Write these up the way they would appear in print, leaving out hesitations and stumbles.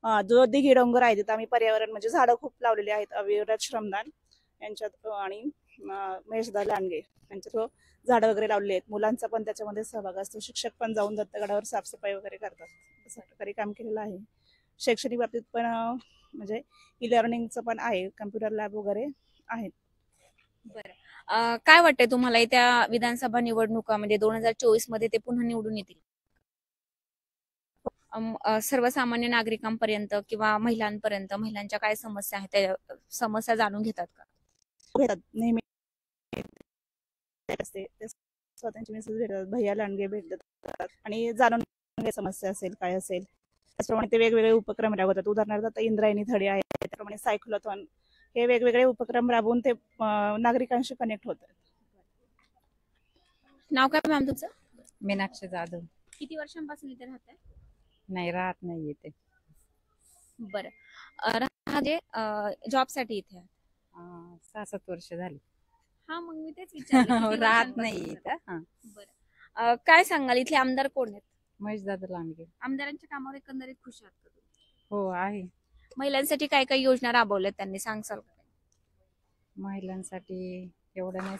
जो दिघी डोंगर आहे तिथं आम्ही पर्यावरण म्हणजे झाडं खूप लावलेली आहेत. अविरत श्रमदान यांच्यात आणि महेशदा लांडगे यांच्या थ्रू झाडं वगैरे लावलेली आहेत. मुलांचा पण त्याच्यामध्ये सहभाग असतो. शिक्षक पण जाऊन दत्तगडावर साफसफाई वगैरे करतात. अशा प्रकारे काम केलेलं आहे. शैक्षणिक बाबतीत पण म्हणजे ई लर्निंगचं पण आहे. कम्प्युटर लॅब वगैरे आहेत. बरं. काय वाटतंय तुम्हाला येत्या विधानसभा निवडणुका म्हणजे 2024 मध्ये ते पुन्हा निवडून येतील? सर्वसामान्य नागरिकांपर्यंत किंवा महिलांपर्यंत महिलांच्या काय समस्या आहेत त्या समस्या जाणून घेतात का? भेटतात नेहमी असते. ते स्वतःची मेसेज भेटतात. भैया लांडगे भेटतात आणि जाणून घ्या समस्या असेल काय असेल. त्याचप्रमाणे ते वेगवेगळे उपक्रम राबवतात. उदाहरणार्थ आता इंद्रायणी थडी आहे, त्याप्रमाणे सायक्लोथॉन हे वेगवेगळे उपक्रम राबवून ते नागरिकांशी कनेक्ट होतात. नाव काय मॅम तुमचं? मीनाक्षी जाधव. किती वर्षांपासून इथे राहताय? नाही, राहत नाही इथे. बरं. म्हणजे जॉबसाठी इथे आहे? 6-7 वर्ष झाली. हा, मग मी तेच विचारलं किती राहत वर्षांपासून नाही इथे? इथं. बरं. काय सांगाल इथले आमदार कोण आहेत? महेशदादा लांडगे. आमदारांच्या कामावर एकंदरीत खुश आहात का तुम्ही? हो आहे. महिलांसाठी काय काय योजना राबवल्यात त्यांनी सांगसाल का? महिलांसाठी एवढं नाही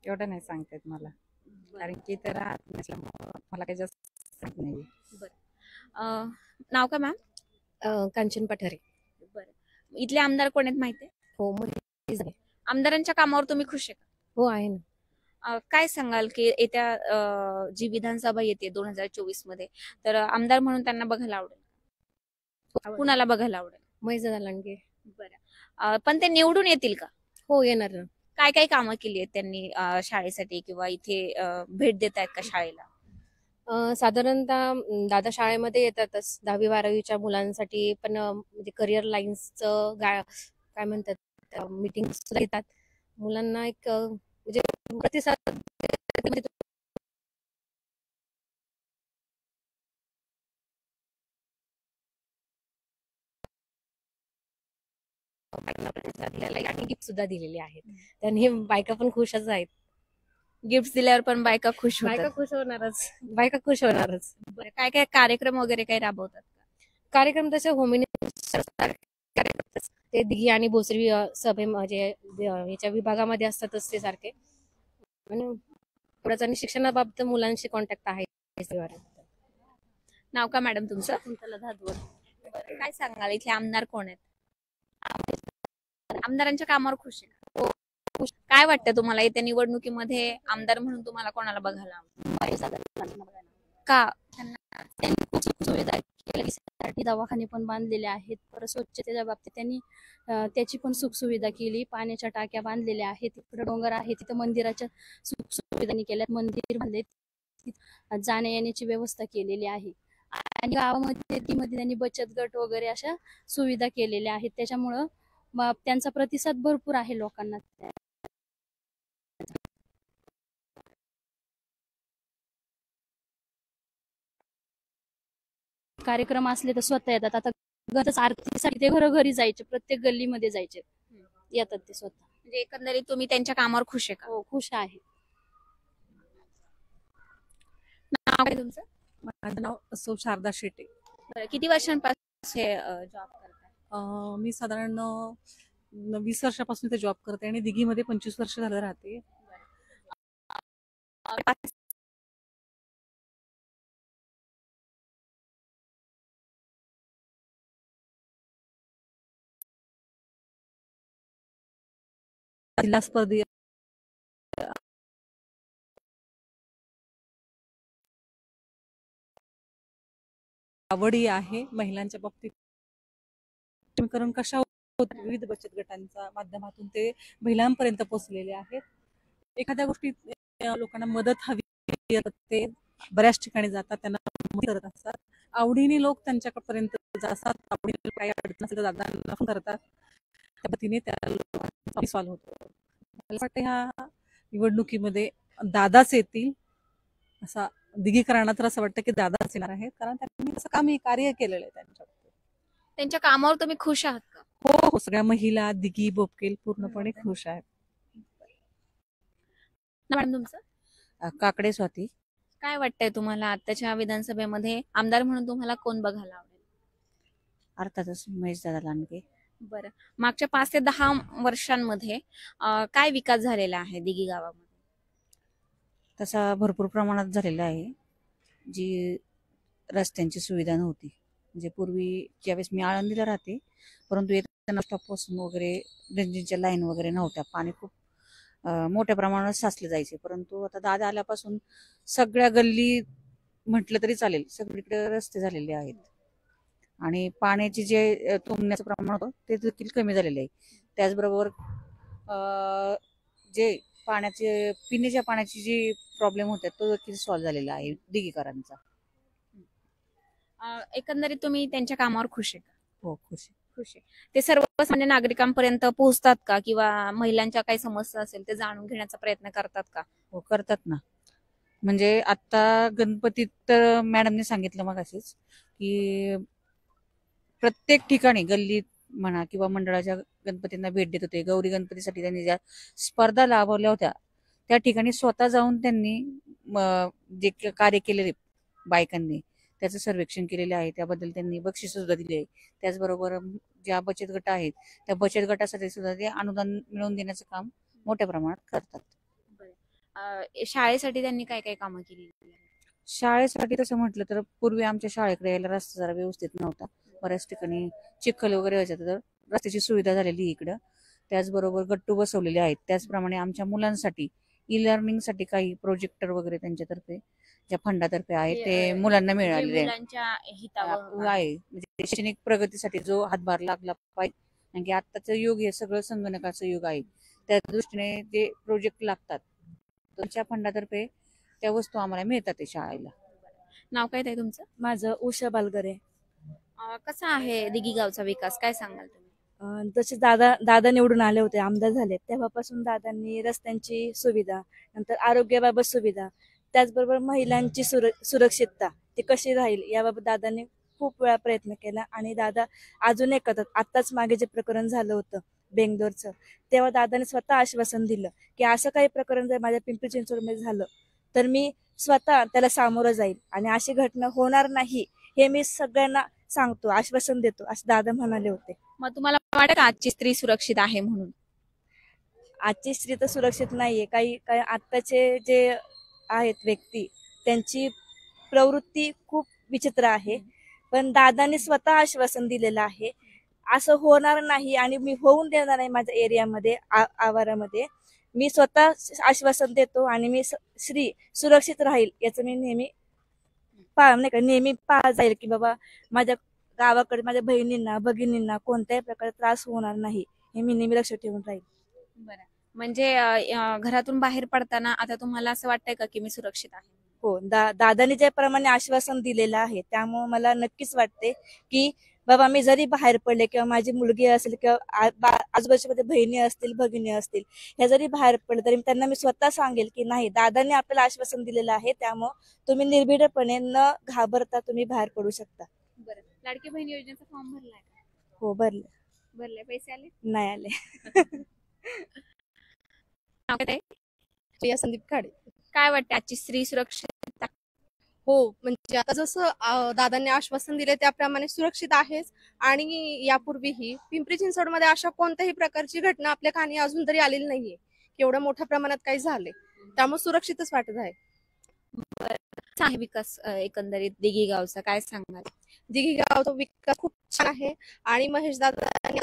एवढं नाही सांगतात मला, कारण की इथं राहत नसल्यामुळं मला काही जास्त सांगत नाही. बरं. नाव का मॅम? कांचन पठारे. बरं. इथले आमदार कोण आहेत माहिती आहे? हो, माहिती आहे. आमदारांच्या कामावर तुम्ही खुश आहे का? हो, आहे ना. काय सांगाल की येत्या जी विधानसभा येते 2024 मध्ये, तर आमदार म्हणून त्यांना बघायला आवडेल? कुणाला बघायला आवडेल? महेशदा लांडगे. बरं. पण ते निवडून येतील का? हो, येणार ना. काय काय कामं केली आहेत त्यांनी शाळेसाठी किंवा इथे भेट देत आहेत का शाळेला? साधारणतः दादा शाळेमध्ये येतातच 10वी-12वीच्या मुलांसाठी, पण म्हणजे करिअर लाईन्सचं काय म्हणतात मीटिंग सुद्धा घेतात. मुलांना एक म्हणजे प्रतिसाद आणि गिफ्ट सुद्धा दिलेले आहेत. त्यांनी बायका पण खुशच आहेत. गिफ्ट दिल्यावर पण बायका खुश बायका होतात. खुश होणारच. बायका खुश होणारच. बरं. काय काय कार्यक्रम वगैरे काही राबवतात का? कार्यक्रम तसे होम मिनिस्टर ते दिघी आणि भोसरी सभे म्हणजे याच्या विभागामध्ये असतातच ते सारखे. आणि थोडंच आणि शिक्षणाबाबत मुलांशी कॉन्टॅक्ट आहे. नाव का मॅडम तुमचं? कुंतला धादवर. बरं. काय सांगाल इथले आमदार कोण आहेत? आमदारांच्या कामावर खुश आहे का? काय वाटतं तुम्हाला येत्या निवडणुकीमध्ये आमदार म्हणून तुम्हाला कोणाला बघायला आवडेल? का? सुविधा केल्यासाठी दवाखाने पण बांधलेले आहेत. परत स्वच्छतेच्या बाबतीत त्यांनी त्याची पण सुखसुविधा केली. पाण्याच्या टाक्या बांधलेल्या आहेत. तिकडे डोंगर आहे, तिथं मंदिराच्या सुखसुविधांनी केल्यात. मंदिर बांधले, जाण्या येण्याची व्यवस्था केलेली आहे. आणि गावामध्ये त्यांनी बचत गट वगैरे अशा सुविधा केलेल्या आहेत. त्याच्यामुळं त्यांचा प्रतिसाद भरपूर आहे लोकांना. कार्यक्रम असले तर स्वतः येतात. आता गरज आरतीसाठी ते घरोघरी जायचे, प्रत्येक गल्लीमध्ये जायचे, येतात ते स्वतः. म्हणजे एकंदरीत तुम्ही त्यांच्या कामावर खुश आहे का? हो, खुश आहे. नाव काय तुमचं? माझं नाव सौ शारदा शेटे. बरं. किती वर्षांपासून हे जॉब करताय? मी साधारण 20 वर्षापासून ते जॉब करते आणि दिघीमध्ये 25 वर्ष झालं राहते. जिल्हा स्पर्धे आवडी आहे महिलांच्या बाबतीत. सक्षमीकरण कशा होत विविध बचत गटांच्या माध्यमातून ते महिलांपर्यंत पोहोचलेले आहेत. एखाद्या गोष्टीत लोकांना मदत हवी ते बऱ्याच ठिकाणी जातात, त्यांना मदत करत असतात. आवडीने लोक त्यांच्यापर्यंत जातात. आवडीने काही अडचण असेल तर दादांना फोन करतात. त्या पद्धतीने त्या सॉल्व्ह होतो. मला वाटतं ह्या निवडणुकीमध्ये दादाच येतील असा दिघीकरणा तर असं वाटतं की दादाच येणार आहेत, कारण त्यांनी असं कामही कार्य केलेलं आहे त्यांच्या कामावर तुम्ही खुश आहात का? हो, सगळ्या महिला दिघी बोपकेल पूर्णपणे खुश आहेत. मॅडम तुमचं? काकडे स्वाती. काय वाटतंय तुम्हाला आताच्या विधानसभेमध्ये आमदार म्हणून तुम्हाला कोण बघायला आवडेल? अर्थातच महेशदादा लांडगे. बरं, मागच्या 5 ते 10 वर्षांमध्ये काय विकास झालेला आहे दिघी गावामध्ये? तसा भरपूर प्रमाणात झालेला आहे. जी रस्त्यांची सुविधा नव्हती, म्हणजे पूर्वी ज्यावेळेस मी आळंदीला राहते, परंतु येताना स्टॉपपासून वगैरे ड्रेनेजच्या लाईन वगैरे नव्हत्या. पाणी खूप मोठ्या प्रमाणात साचले जायचे. परंतु आता दादा आल्यापासून सगळ्या गल्ली म्हटलं तरी चालेल, सगळीकडे रस्ते झालेले आहेत आणि पाण्याचे जे तुंबण्याचं प्रमाण होतं ते देखील कमी झालेलं आहे. त्याचबरोबर जे पाण्याचे पिण्याच्या पाण्याची जी प्रॉब्लेम होते तो देखील सॉल्व्ह झालेला आहे दिघीकरांचा. एकंदरीत तुम्ही त्यांच्या कामावर खुश आहे का? हो, खुश आहे. खुश आहे. ते सर्वसामान्य नागरिकांपर्यंत पोहोचतात का, किंवा महिलांच्या काही समस्या असेल ते जाणून घेण्याचा प्रयत्न करतात का? हो, करतात ना. म्हणजे आता गणपतीत तर मॅडमने सांगितलं मगाशीच की प्रत्येक ठिकाणी गल्लीत म्हणा किंवा मंडळाच्या गणपतींना भेट देत होते. गौरी गणपतीसाठी त्यांनी ज्या स्पर्धा लाभवल्या होत्या त्या ठिकाणी स्वतः जाऊन त्यांनी जे कार्य केलेले बायकांनी त्याचं सर्वेक्षण केलेले आहे. त्याबद्दल त्यांनी बक्षीस सुद्धा दिले आहे. त्याचबरोबर ज्या बचत गट आहेत त्या बचत गटासाठी सुद्धा ते अनुदान मिळवून देण्याचं काम मोठ्या प्रमाणात करतात. शाळेसाठी त्यांनी काय काय कामं केली? शाळेसाठी तसं म्हटलं तर पूर्वी आमच्या शाळेकडे यायला रस्ता जरा व्यवस्थित नव्हता. बऱ्याच ठिकाणी चिखल वगैरे व्हायचं, तर रस्त्याची सुविधा झालेली इकडं. त्याचबरोबर गट्टू बसवलेले आहेत. त्याचप्रमाणे आमच्या मुलांसाठी ई लर्निंगसाठी काही प्रोजेक्टर वगैरे त्यांच्यातर्फे ज्या फंडातर्फे आहे ते मुलांना मिळालेले आहे. मुलांच्या हितावर आहे. म्हणजे शैक्षणिक प्रगतीसाठी जो हातभार लागला पाहिजे, कारण की आत्ताचं युग हे सगळं संगणकाचं युग आहे. त्या दृष्टीने जे प्रोजेक्ट लागतात त्यांच्या फंडातर्फे त्या वस्तू आम्हाला मिळतात ते शाळेला. नाव काय ताई तुमचं? माझं उषा बालगरे. कसा आहे दिघी गावचा विकास, काय सांगाल तुम्ही? जसे दादा निवडून आले होते, आमदार झाले, तेव्हापासून दादांनी रस्त्यांची सुविधा, नंतर आरोग्याबाबत सुविधा, त्याचबरोबर महिलांची सुरक्षितता ती कशी राहील याबाबत दादांनी खूप वेळा प्रयत्न केला. आणि दादा अजूनही करतात. आत्ताच मागे जे प्रकरण झालं होतं बेंगलोरचं, तेव्हा दादाने स्वतः आश्वासन दिलं की असं काही प्रकरण जर माझ्या पिंपरी चिंचवडमध्ये झालं तर मी स्वतः त्याला सामोरं जाईल आणि अशी घटना होणार नाही हे मी सगळ्यांना सांगतो, आश्वासन देतो, असं दादा म्हणाले होते. मग तुम्हाला वाटतं का आजची स्त्री सुरक्षित आहे म्हणून? आजची स्त्री तर सुरक्षित नाहीये. काही काही आत्ताचे जे आहेत व्यक्ती त्यांची प्रवृत्ती खूप विचित्र आहे. पण दादांनी स्वतः आश्वासन दिलेलं आहे असं होणार नाही आणि मी होऊन देणार नाही. माझ्या एरियामध्ये आवारामध्ये मी स्वतः आश्वासन देतो आणि मी स्त्री सुरक्षित राहील याचं मी नेहमी नेहमी पाहा जाईल की बाबा माझ्या गावाकडे माझ्या बहिणींना भगिनींना कोणत्याही प्रकारचा त्रास होणार नाही हे मी नेहमी लक्ष ठेवून राहील. बरं, म्हणजे घरातून बाहेर पडताना आता तुम्हाला असं वाटतंय का की मी सुरक्षित आहे? हो, दादांनी ज्याप्रमाणे आश्वासन दिलेलं आहे त्यामुळे मला नक्कीच वाटते की बाबा मी जरी बाहेर पडले किंवा माझी मुलगी असेल किंवा आजूबाजूमध्ये बहिणी असतील भगिनी असतील ह्या जरी बाहेर पडले तरी त्यांना मी स्वतः सांगेल की नाही, दादांनी आपल्याला आश्वासन दिलेलं आहे त्यामुळे तुम्ही निर्भीडपणे न घाबरता तुम्ही बाहेर पडू शकता. बरं, लाडकी बहीण योजनेचा फॉर्म भरलाय का? हो, भरले. पैसे आले? नाही आले. प्रिया संदीप खाडे. काय वाटतं आजची स्त्री सुरक्षित? हो, म्हणजे आता जसं दादांनी आश्वासन दिले त्याप्रमाणे सुरक्षित आहेच. आणि यापूर्वीही पिंपरी चिंचवडमध्ये अशा कोणत्याही प्रकारची घटना आपल्या कानी अजून तरी आलेली नाहीये की एवढ्या मोठ्या प्रमाणात काही झाले, त्यामुळे सुरक्षितच वाटत आहे. कसा आहे विकास एकंदरीत दिघी गावचा, काय सांगाल? दिघी गावचा विकास खूप छान आहे. आणि महेश दादांनी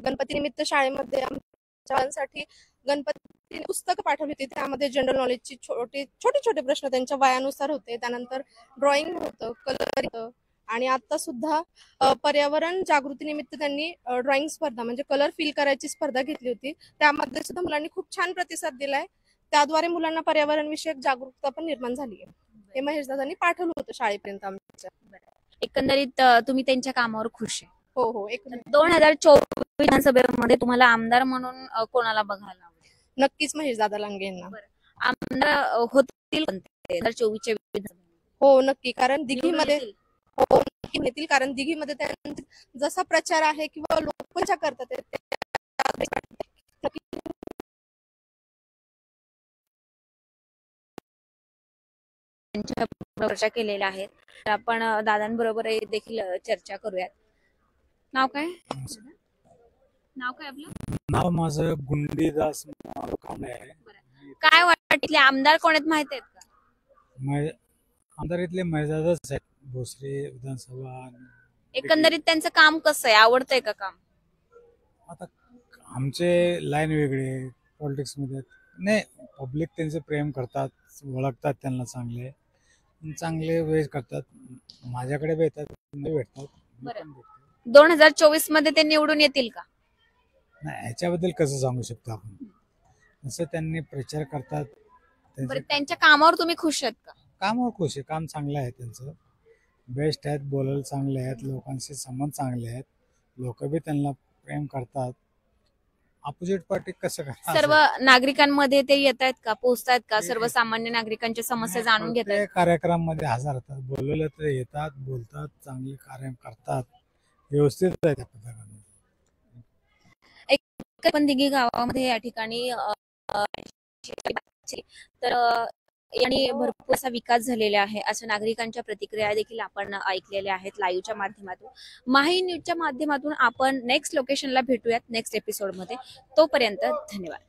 गणपती निमित्त शाळेमध्ये आमच्यासाठी गणपती पुस्तकं पाठवली होती. त्यामध्ये जनरल नॉलेजची छोटे छोटे प्रश्न त्यांच्या वयानुसार होते. त्यानंतर ड्रॉइंग होतं, कलर होतं. आणि आता सुद्धा पर्यावरण जागृती निमित्त त्यांनी ड्रॉइंग स्पर्धा म्हणजे कलर फिल करायची स्पर्धा घेतली होती. त्यामध्ये सुद्धा मुलांनी खूप छान प्रतिसाद दिलाय. त्याद्वारे मुलांना पर्यावरण विषयक जागरूकता पण निर्माण झाली आहे. हे महेश दादांनी पाठवलं होतं शाळेपर्यंत आमच्या. एकंदरीत तुम्ही त्यांच्या कामावर खुश आहे? हो हो. 2024 विधानसभेमध्ये तुम्हाला आमदार म्हणून कोणाला बघायला आवडेल? नक्कीच महेश दादा लांडगे यांना. आमदार होतील 2024च्या विधानसभेत? हो नक्की, कारण दिघीमध्ये येतील? हो नक्की येतील. कारण दिघीमध्ये त्यांचा जसा प्रचार आहे किंवा लोकांच्या करतात त्यांच्या चर्चा केलेल्या आहेत. तर आपण दादांबरोबर देखील चर्चा करूयात. नाव काय? नाव काय आपलं? नाव माझं गुंडीदास कांबळे आहे. काय वाटतं इथले आमदार कोण आहेत माहित आहेत का? आमदार इथले महिलाच आहेत, भोसरी विधानसभा. एकंदरीत त्यांचं काम कसं आहे, आवडतंय का काम? आता आमचे लाईन वेगळे पॉलिटिक्स मध्ये नाही, पब्लिक त्यांचे प्रेम करतात, ओळखतात त्यांना, चांगले वेळ करतात. माझ्याकडे भेटतात, भेटतात. बरं. 2024 मध्ये ते निवडून येतील का? नाही, ह्याच्याबद्दल कसं सांगू शकतो आपण. असं त्यांनी प्रचार करतात. बरं, त्यांच्या कामावर तुम्ही खुश आहेत का? कामावर खुश आहे, काम चांगलं आहे त्यांचं, बेस्ट आहेत, बोलायला चांगले आहेत, लोकांशी संबंध चांगले आहेत, लोक बी त्यांना प्रेम करतात. अपोजिट पार्टी कसं करतात? सर्व नागरिकांमध्ये ते येत आहेत का, पोहोचतायत का? सर्वसामान्य नागरिकांच्या समस्या जाणून घेत आहेत? कार्यक्रमामध्ये हजर होतात, बोलवलं तर येतात, बोलतात, चांगले कार्य करतात, व्यवस्थित आहे त्या पद्धतीने. पण दिघी गावामध्ये या ठिकाणी तर आणि भरपूर असा विकास झालेला आहे, अशा नागरिकांच्या प्रतिक्रिया देखील आपण ऐकलेल्या आहेत लाईव्हच्या माध्यमातून. माही न्यूजच्या माध्यमातून आपण नेक्स्ट लोकेशनला भेटूयात नेक्स्ट एपिसोडमध्ये. तोपर्यंत धन्यवाद.